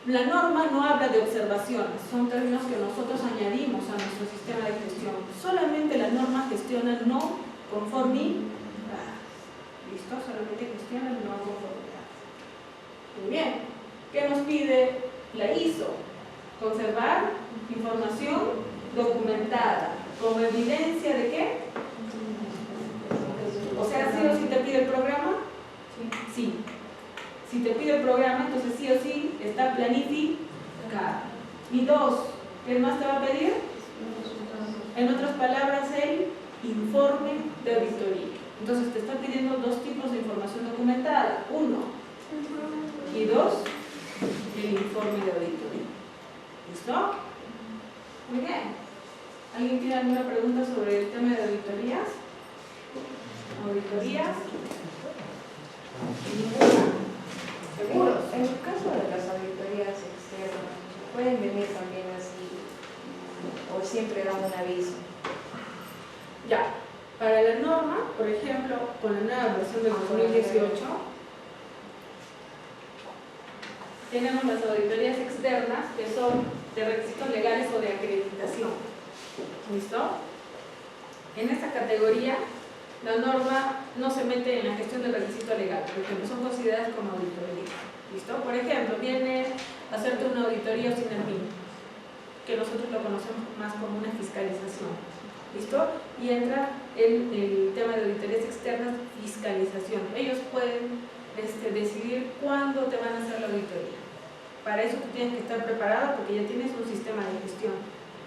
[SPEAKER 1] La norma no habla de observaciones, son términos que nosotros añadimos a nuestro sistema de gestión. Solamente la norma gestiona no conformidades. ¿Listo? Solamente gestiona no conformidades. Muy bien. ¿Qué nos pide la ISO? Conservar información documentada. ¿Como evidencia de qué? O sea, ¿sí o sí te pide el programa? Sí. Si te pide el programa, entonces sí o sí está planificado. Y 2, ¿qué más te va a pedir? En otras palabras, el informe de auditoría. Entonces te está pidiendo 2 tipos de información documentada. 1 y 2, el informe de auditoría. ¿Listo? Muy bien. ¿Alguien tiene alguna pregunta sobre el tema de auditorías? ¿Auditorías?
[SPEAKER 3] Seguro. En el caso de las auditorías externas, ¿pueden venir también así o siempre dan un aviso?
[SPEAKER 1] Ya. Para la norma, por ejemplo, con la nueva versión del 2018, tenemos las auditorías externas que son de requisitos legales o de acreditación. ¿Listo? En esta categoría, la norma no se mete en la gestión del requisito legal, por ejemplo, son consideradas como auditoría. ¿Listo? Por ejemplo, viene a hacerte una auditoría sin el MIN, que nosotros lo conocemos más como una fiscalización. ¿Listo? Y entra el tema de auditorías externas, fiscalización. Ellos pueden decidir cuándo te van a hacer la auditoría. Para eso tú tienes que estar preparado porque ya tienes un sistema de gestión.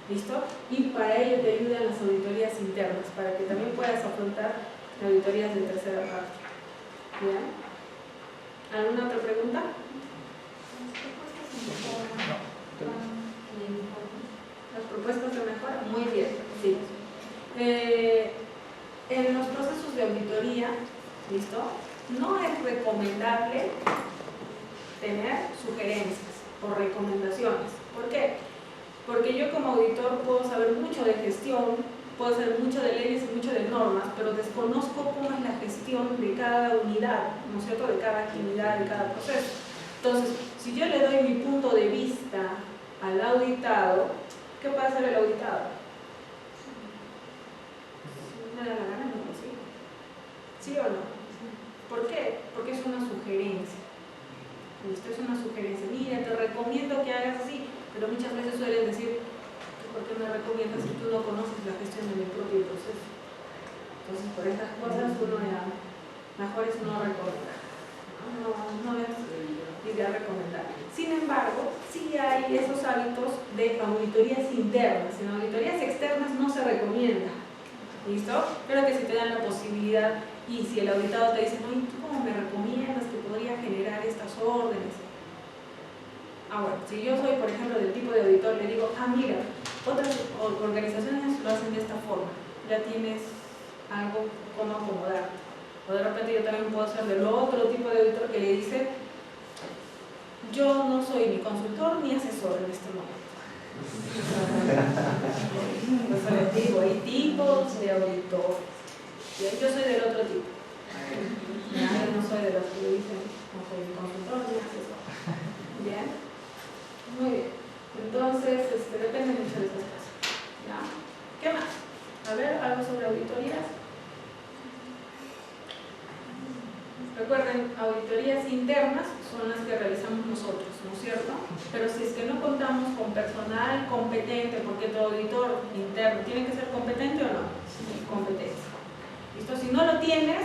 [SPEAKER 1] ¿Listo? Y para ello te ayudan las auditorías internas, para que también puedas afrontar auditorías de tercera parte. ¿Bien? ¿Alguna otra pregunta? ¿Las propuestas de mejora? Muy bien, sí. En los procesos de auditoría, ¿listo? No es recomendable tener sugerencias o recomendaciones. ¿Por qué? Porque yo como auditor puedo saber mucho de gestión, puedo saber mucho de leyes y mucho de normas, pero desconozco cómo es la gestión de cada unidad, ¿no es cierto?, de cada actividad, de cada proceso. Entonces, si yo le doy mi punto de vista al auditado, ¿qué puede hacer el auditado? Si me da la gana, no lo sigo. ¿Sí o no? ¿Por qué? Porque es una sugerencia. Esto es una sugerencia. Mira, te recomiendo que hagas así, pero muchas veces suelen decir, ¿por qué me recomiendas si tú no conoces la gestión de mi propio proceso? Entonces, por estas cosas uno ya, mejor es no recomendar. No es idea recomendar. Sin embargo, sí hay esos hábitos de auditorías internas. En auditorías externas no se recomienda. ¿Listo? Pero que si te dan la posibilidad y si el auditado te dice, no, ¿y tú cómo me recomiendas que podría generar estas órdenes? Bueno, si yo soy, por ejemplo, del tipo de auditor, le digo, mira, otras organizaciones lo hacen de esta forma, ya tienes algo como acomodar. O de repente yo también puedo ser del otro tipo de auditor que le dice, yo no soy ni consultor ni asesor en este momento. Entonces les digo, hay tipos de auditor. Yo soy del otro tipo. Yo no soy de los que dicen, no soy ni consultor ni asesor. ¿Bien? Muy bien. Entonces, depende mucho de esas cosas. ¿Ya? ¿Qué más? A ver, algo sobre auditorías. Recuerden, auditorías internas son las que realizamos nosotros, ¿no es cierto? Pero si es que no contamos con personal competente, porque tu auditor interno tiene que ser competente o no, competencia. ¿Listo? Si no lo tienes,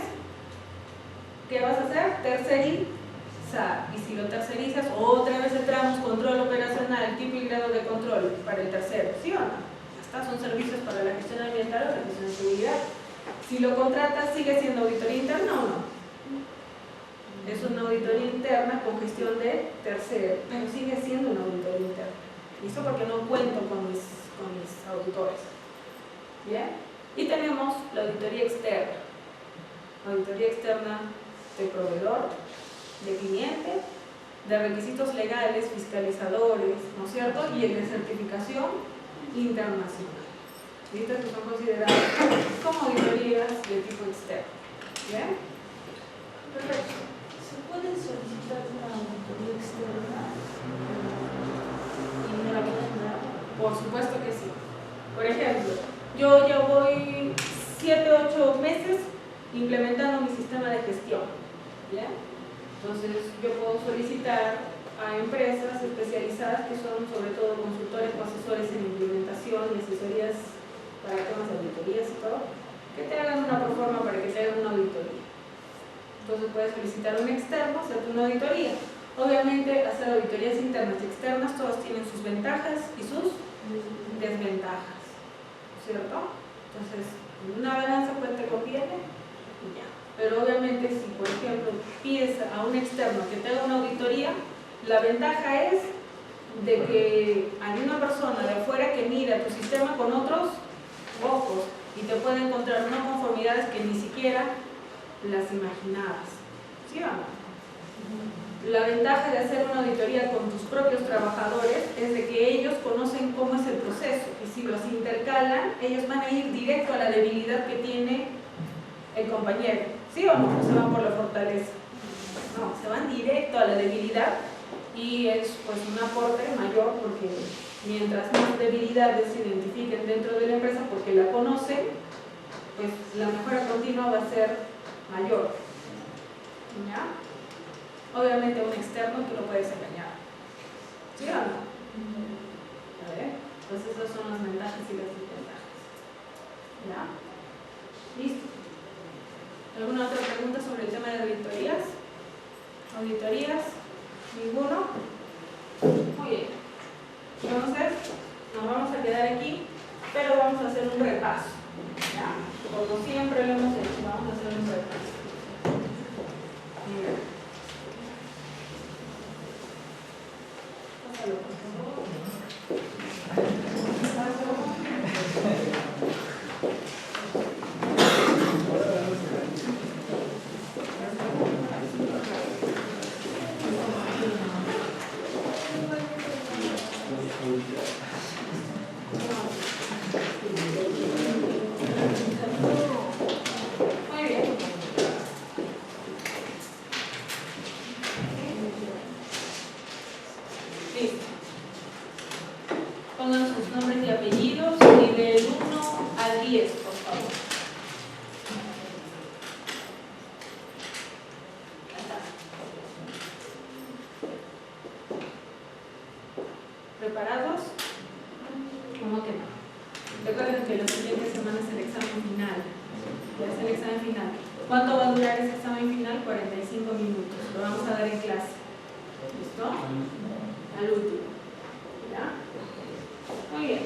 [SPEAKER 1] ¿qué vas a hacer? Tercerizar. Y si lo tercerizas, otra vez entramos control operacional, tipo y grado de control para el tercero, ¿sí o no? Estos son servicios para la gestión ambiental o la gestión de seguridad. Si lo contratas, ¿sigue siendo auditoría interna o no? Es una auditoría interna con gestión de tercero, pero sigue siendo una auditoría interna. ¿Listo? Porque no cuento con mis auditores. ¿Bien? Y tenemos la auditoría externa. Auditoría externa de proveedor, de cliente, de requisitos legales, fiscalizadores, ¿no es cierto? Y el de certificación internacional. ¿Listo? Que son consideradas como auditorías de tipo externo. ¿Bien? Perfecto.
[SPEAKER 3] ¿Se puede solicitar una auditoría externa y me la pueden dar?
[SPEAKER 1] Por supuesto que sí. Por ejemplo, yo ya voy 7-8 meses implementando mi sistema de gestión. ¿Bien? Entonces, yo puedo solicitar a empresas especializadas que son sobre todo consultores o asesores en implementación y asesorías para temas de auditorías y todo, que te hagan una proforma para que te hagan una auditoría. Entonces puedes solicitar un externo, hacerte una auditoría. Obviamente, hacer auditorías internas y externas, todas tienen sus ventajas y sus desventajas, ¿cierto? Entonces, en una balanza, ¿cuál te conviene? Y ya. Pero obviamente, si por ejemplo pides a un externo que te haga una auditoría, la ventaja es de que hay una persona de afuera que mira tu sistema con otros ojos y te puede encontrar no conformidades que ni siquiera las imaginabas. ¿Sí o no? La ventaja de hacer una auditoría con tus propios trabajadores es de que ellos conocen cómo es el proceso y si los intercalan, ellos van a ir directo a la debilidad que tiene el compañero. ¿Sí o no? Se van por la fortaleza. No, se van directo a la debilidad y es pues un aporte mayor porque mientras más debilidades se identifiquen dentro de la empresa porque la conocen, pues la mejora continua va a ser mayor. ¿Ya? Obviamente un externo que lo puedes engañar. ¿Sí o no? A ver, pues esas son las ventajas y las desventajas. ¿Ya? ¿Listo? ¿Alguna otra pregunta sobre el tema de auditorías? ¿Auditorías? ¿Ninguno? Muy bien. Entonces, nos vamos a quedar aquí, pero vamos a hacer un repaso. ¿Ya? Como siempre lo hemos hecho, vamos a hacer un repaso. Mira. Pásalo, por favor. 10, por favor. ¿Preparados? ¿Cómo que no? Recuerden que la siguiente semana es el examen final. Ya es el examen final. ¿Cuánto va a durar ese examen final? 45 minutos. Lo vamos a dar en clase. ¿Listo? Al último. ¿Ya? Muy bien.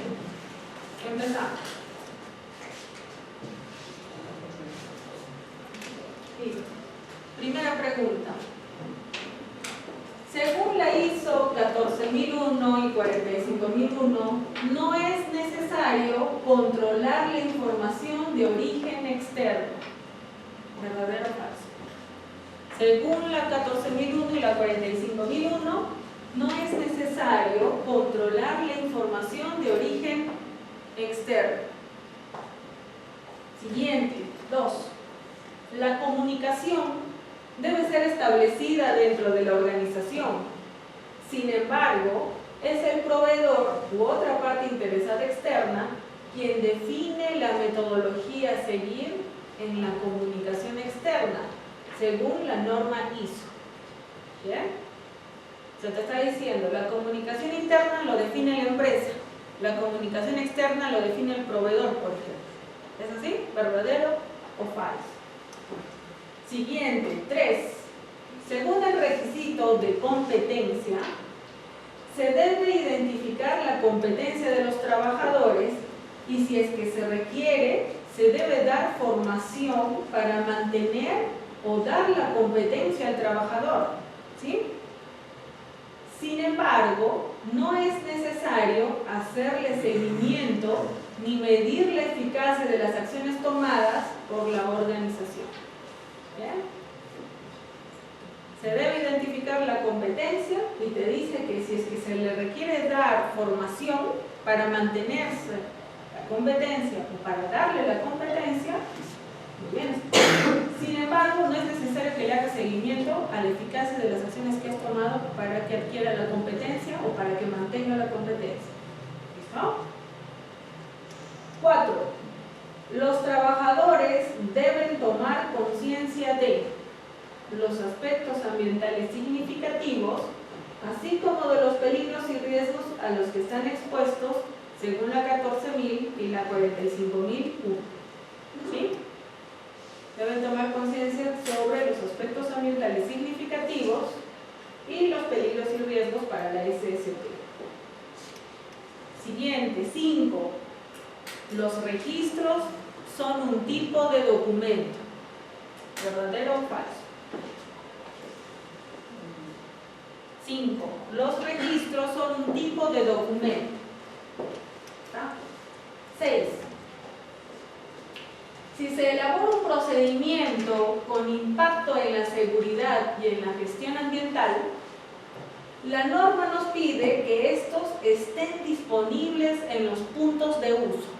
[SPEAKER 1] Empezamos. Listo. Primera pregunta. Según la ISO 14001 y 45001, no es necesario controlar la información de origen externo. ¿Verdadero o falso? Según la 14001 y la 45001, no es necesario controlar la información de origen externo. Siguiente, 2. La comunicación debe ser establecida dentro de la organización. Sin embargo, es el proveedor u otra parte interesada externa quien define la metodología a seguir en la comunicación externa, según la norma ISO. ¿Bien? Se te está diciendo, la comunicación interna lo define la empresa, la comunicación externa lo define el proveedor, por ejemplo. ¿Es así? ¿Verdadero o falso? Siguiente, 3. Según el requisito de competencia, se debe identificar la competencia de los trabajadores y si es que se requiere, se debe dar formación para mantener o dar la competencia al trabajador. ¿Sí? Sin embargo, no es necesario hacerle seguimiento ni medir la eficacia de las acciones tomadas por la organización. ¿Bien? Se debe identificar la competencia y te dice que si es que se le requiere dar formación para mantenerse la competencia o para darle la competencia, muy bien. Sin embargo, no es necesario que le haga seguimiento a la eficacia de las acciones que has tomado para que adquiera la competencia o para que mantenga la competencia. ¿Listo? 4. Los trabajadores deben tomar conciencia de los aspectos ambientales significativos, así como de los peligros y riesgos a los que están expuestos según la 14.000 y la 45.001. ¿Sí? Deben tomar conciencia sobre los aspectos ambientales significativos y los peligros y riesgos para la SST. Siguiente, 5. Los registros son un tipo de documento. ¿Verdadero o falso? 5. Los registros son un tipo de documento. ¿Está? 6. Si se elabora un procedimiento con impacto en la seguridad y en la gestión ambiental, la norma nos pide que estos estén disponibles en los puntos de uso.